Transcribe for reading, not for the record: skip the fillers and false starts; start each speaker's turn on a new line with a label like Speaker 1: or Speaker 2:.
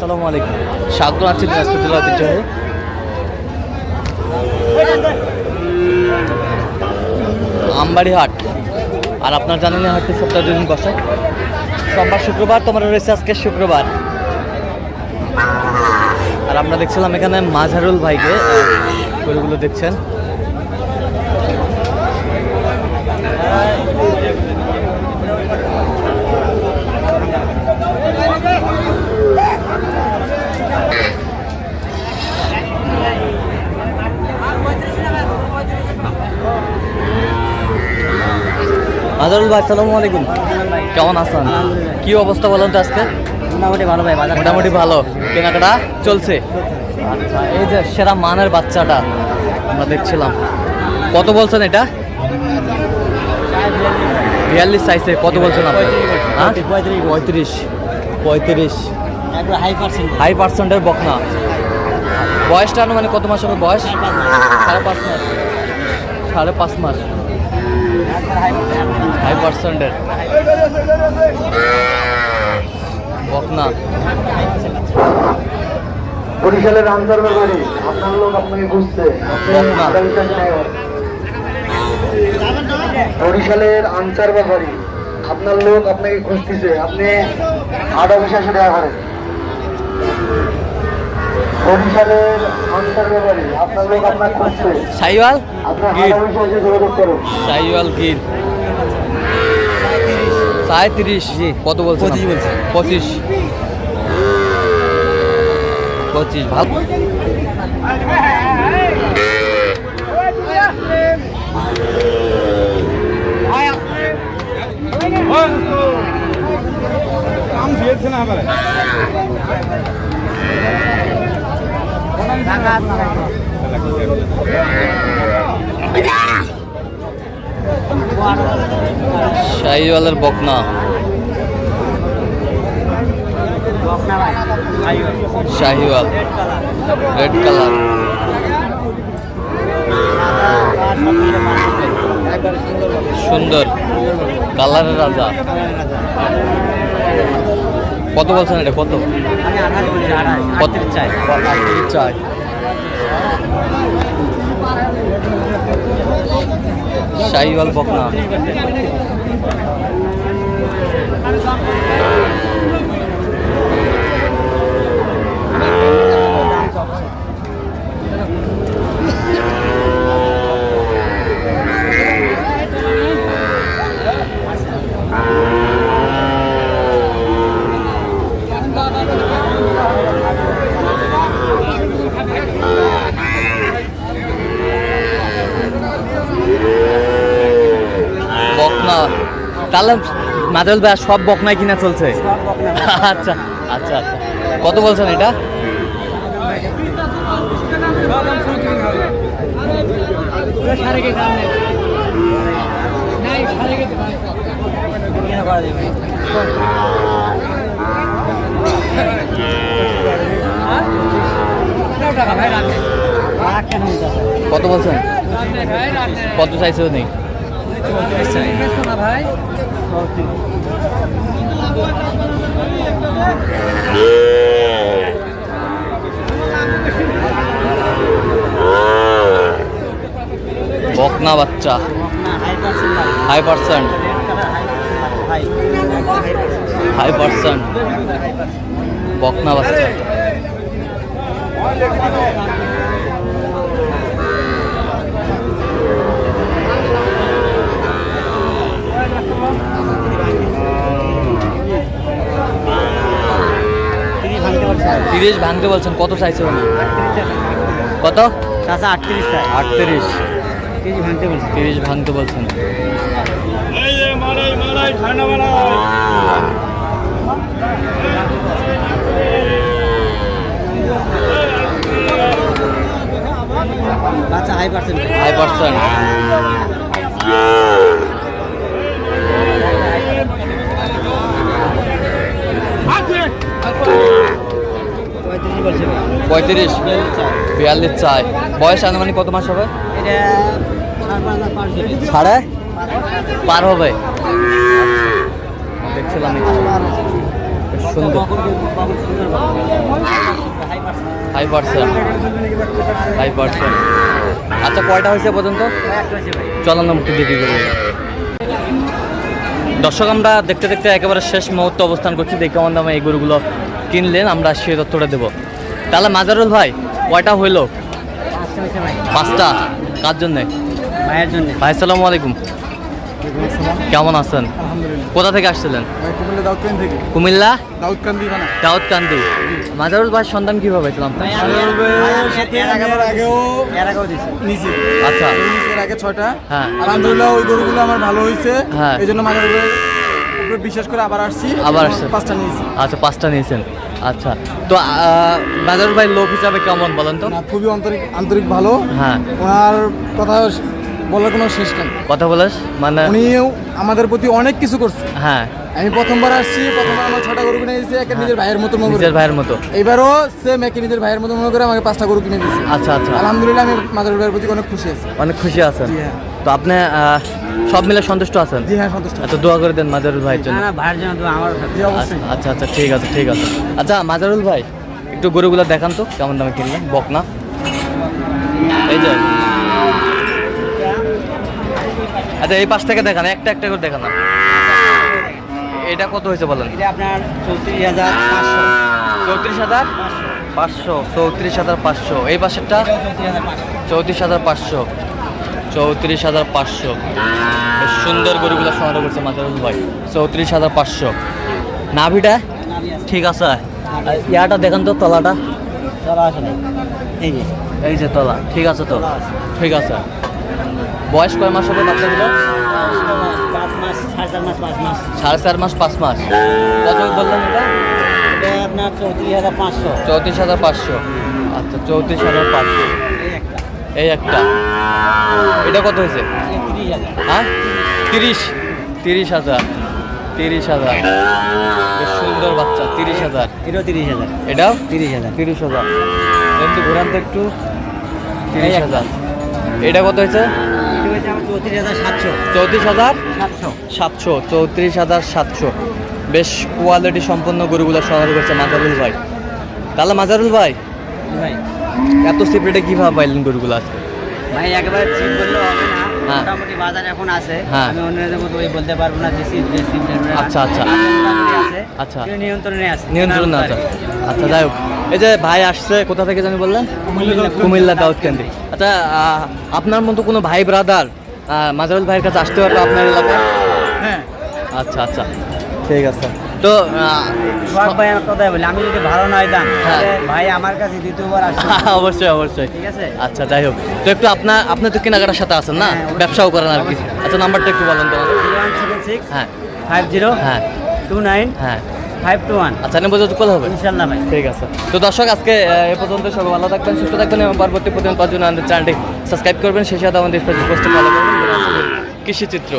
Speaker 1: আসসালামু আলাইকুম। স্বাগত আছি দিনাজপুর জেলা ঐতিহ্যবাহী আমবাড়ি হাট। আর আপনার জানেন হাটটি সপ্তাহে 2 দিন বসে, সোমবার শুক্রবার। তোমার রয়েছে আজকে শুক্রবার। আর আমরা দেখছিলাম এখানে মাঝারুল ভাইকে, গরুগুলো দেখছেন। মাঝারুল ভাই আসসালামু আলাইকুম, কেমন আছেন? কি অবস্থা বলেন তো আজকে?
Speaker 2: মোটামুটি ভালো ভাই, বাজার
Speaker 1: মোটামুটি ভালো, কেনাকাটা চলছে। আচ্ছা, এই যে সেরা মানের বাচ্চাটা আমরা দেখছিলাম, কত বলছেন এটা? 42 চাইছে, কত বলছেন আপনি? 35 হাই পার্সেন্টের বকনা। বয়সটা মানে কত মাস হবে? বয়স 5.5 মাস। হাই পার্সেন্টের বকনা।
Speaker 3: বরিশালের আনসার ব্যাপারী আপনার লোক আপনাকে খুঁজছে। বরিশালের আনসার ব্যাপারী আপনার লোক আপনাকে খুঁজতেছে, আপনি 8,500 টাকা করেন। বরিশালের আনসার ব্যাপারী আপনার লোক আপনাকে খুঁজছে,
Speaker 1: সাইওয়াল
Speaker 3: আপনার
Speaker 1: গির।
Speaker 3: 8,500 যোগাযোগ করুন।
Speaker 1: সাইওয়াল গির 35। জি, কত বলছেন? 25 ভালো। শাহিওয়ালের বকনা। Sahiwal red colour. সুন্দর কালারের রাজা। কত বলছেন এটা? কত চাই? শাহিওয়াল বকনা। বকনা তাহলে মাদল ভাই সব বকনাই কিনা চলছে? আচ্ছা আচ্ছা আচ্ছা, কত বলছেন এটা? কত বলছেন? কত চাইছে উনি? বকনা বাচ্চা হাই পার্সেন্ট বকনা বাচ্চা। তিরিশ ভাঙতে বলছেন, কত চাইছে উনি? কত? 38 30 ভাঙতে বলছেন।
Speaker 2: High percent.
Speaker 1: 35 42 চাই। বয়স আনুমানিক কত মাস হবে? সাড়ে পার হবে। দেখছিলাম সুন্দর। 5%। আচ্ছা, কয়টা হয়েছে পর্যন্ত? চলো না একটু দেখি করবো। দর্শক, আমরা দেখতে দেখতে একেবারে শেষ মুহূর্তে অবস্থান করছি। দেখে কেমন দামে এই গরুগুলো কিনলেন আমরা সে তথ্যটা দেবো। তাহলে মাজারুল ভাই, কয়টা হইলো? 5টা। কার জন্যে?
Speaker 2: ভাইয়ের জন্য।
Speaker 1: ভাই আসসালামু আলাইকুম, কেমন আছেন? কোথা থেকে আসছিলেন? কুমিল্লা দাউদকান্দি। মাজারুল ভাই সন্ধান কিভাবে পেয়েছিলাম? আচ্ছা,
Speaker 4: আগে 6টা।
Speaker 1: হ্যাঁ।
Speaker 4: আলহামদুলিল্লাহ ওই গরুগুলো আমার ভালো হয়েছে।
Speaker 1: হ্যাঁ।
Speaker 4: এই জন্য মাঝে বিশেষ করে আবার আসছি।
Speaker 1: আবার আসছেন?
Speaker 4: 5টা নিয়েছি।
Speaker 1: আচ্ছা, 5টা নিয়েছেন। আচ্ছা, তো মাজারুল ভাই লোক হিসাবে কেমন বলেন তো?
Speaker 4: না, খুবই আন্তরিক ভালো।
Speaker 1: হ্যাঁ।
Speaker 4: ওনার কথা বলার কোনো শেষ নেই।
Speaker 1: কথা বলেস মানে?
Speaker 4: উনিও আমাদের প্রতি অনেক কিছু করছে।
Speaker 1: হ্যাঁ।
Speaker 4: আমি প্রথমবার আসছি, প্রথমবার আমার 6টা গরু কিনে দিয়েছে একে নিজের ভাইয়ের মতো মনে করে।
Speaker 1: নিজের ভাইয়ের মতো।
Speaker 4: এবারও সেম একে নিজের ভাইয়ের মতো মনে করে আমাকে 5টা গরু কিনে দিয়েছে।
Speaker 1: আচ্ছা আচ্ছা,
Speaker 4: আলহামদুলিল্লাহ আমি মাদারুল ভাইয়ের প্রতি অনেক খুশি আছি।
Speaker 1: অনেক খুশি আছেন?
Speaker 4: জি হ্যাঁ।
Speaker 1: তো আপনি সব মিলে সন্তুষ্ট আছেন?
Speaker 4: জি হ্যাঁ, সন্তুষ্ট।
Speaker 1: আচ্ছা, দোয়া করে দেন মাজারুল ভাইয়ের জন্য।
Speaker 2: ভাইয়ের জন্য তো আমার
Speaker 4: জি অবশ্যই।
Speaker 1: আচ্ছা আচ্ছা, ঠিক আছে ঠিক আছে। আচ্ছা মাজারুল ভাই, একটু গরুগুলো দেখান তো কেমন দামে কিনলেন, বকনা। এই যে, আচ্ছা এই পাশ থেকে দেখান, একটা একটা করে দেখান। এটা কত হয়েছে বলেন?
Speaker 2: এটা আপনার 34,500।
Speaker 1: 34,500। 34,500। এই পাশেরটা 34,500। 34,500। বেশ সুন্দর গরুগুলো সংগ্রহ করছে মাজারুল ভাই। 34,500। নাভিটা ঠিক আছে? আর ইয়াটা দেখান তো, তলাটা।
Speaker 2: চলা আসে নাই। এই যে
Speaker 1: এই যে তলা ঠিক আছে তো? ঠিক আছে। বয়স কয় মাস হবে বাচ্চাগুলো?
Speaker 2: 5 মাস, 4.5 মাস, 5 মাস।
Speaker 1: 4.5 মাস 5 মাস। কত বললেন এটা?
Speaker 2: এটা আপনার 34,500।
Speaker 1: 34,500। আচ্ছা, 34,500।
Speaker 2: এই
Speaker 1: এই
Speaker 2: একটা।
Speaker 1: একটা। এটা কত হয়েছে?
Speaker 2: 30,000।
Speaker 1: হ্যাঁ, 30,000। 30,000। বেশ সুন্দর বাচ্চা। 30,000।
Speaker 2: এটাও 30,000।
Speaker 1: এটাও
Speaker 2: 30,000।
Speaker 1: 30,000। কিন্তু ঘুরান তো একটু। 30,000। এটা কত হয়েছে?
Speaker 2: এটা হচ্ছে আমার 34,700।
Speaker 1: 34,700। 34,700। বেশ কোয়ালিটি সম্পন্ন গরুগুলো সংগ্রহ করছে মাজারুল ভাই। তাহলে মাজারুল ভাই,
Speaker 2: ভাই
Speaker 1: এত সিপ্রেটে কিভাবে পাইলেন গরুগুলো আজকে?
Speaker 2: ভাই একেবারে চিপ বললে হবে না।
Speaker 1: হ্যাঁ।
Speaker 2: মোটামুটি বাজার এখন আছে।
Speaker 1: হ্যাঁ।
Speaker 2: আমি অন্যদের মতো ওই বলতে পারবো না যে চিপ
Speaker 1: আচ্ছা, আচ্ছা।
Speaker 2: মোটামুটি আছে।
Speaker 1: আচ্ছা।
Speaker 2: কিন্তু নিয়ন্ত্রণে আছে।
Speaker 1: নিয়ন্ত্রণ আছে। আচ্ছা, যাই হোক। এই যে ভাই আসছে কোথা থেকে জানি বললেন? কুমিল্লা দাউদকান্দি। আচ্ছা, আপনার মতো কোনো ভাই ব্রাদার মাজারুল ভাইয়ের কাছে আসতে পারবে আপনার এলাকায়?
Speaker 4: হ্যাঁ।
Speaker 1: আচ্ছা আচ্ছা, ঠিক আছে। তো
Speaker 2: সোহাগ ভাই আমার কথাই বলি, আমি যদি ভালো না হইতাম
Speaker 1: হ্যাঁ।
Speaker 2: তাহলে ভাই আমার কাছে দ্বিতীয়বার আসছে।
Speaker 1: অবশ্যই অবশ্যই।
Speaker 2: ঠিক আছে।
Speaker 1: আচ্ছা, যাই হোক। তো একটু আপনি তো কেনাকাটার সাথে আছেন না,
Speaker 2: হ্যাঁ, অবশ্যই।
Speaker 1: ব্যবসাও করেন আর কি। আচ্ছা, নাম্বারটা একটু বলেন তো আমাদের।
Speaker 2: 0176
Speaker 1: হ্যাঁ
Speaker 2: 50
Speaker 1: হ্যাঁ
Speaker 2: 29
Speaker 1: হ্যাঁ।
Speaker 2: 521।
Speaker 1: আচ্ছা, নেবো কল হবে?
Speaker 2: ইনশাআল্লাহ ভাই।
Speaker 1: ঠিক আছে। তো দর্শক, আজকে এ পর্যন্ত। সবাই ভালো থাকবেন, সুস্থ থাকবেন এবং পরবর্তী প্রতিদিন পাওয়ার জন্য আমাদের চ্যানেলটি সাবস্ক্রাইব করবেন। সেই সাথে আমাদের ফেসবুক পোস্টে ফলো করবেন। কৃষি চিত্র।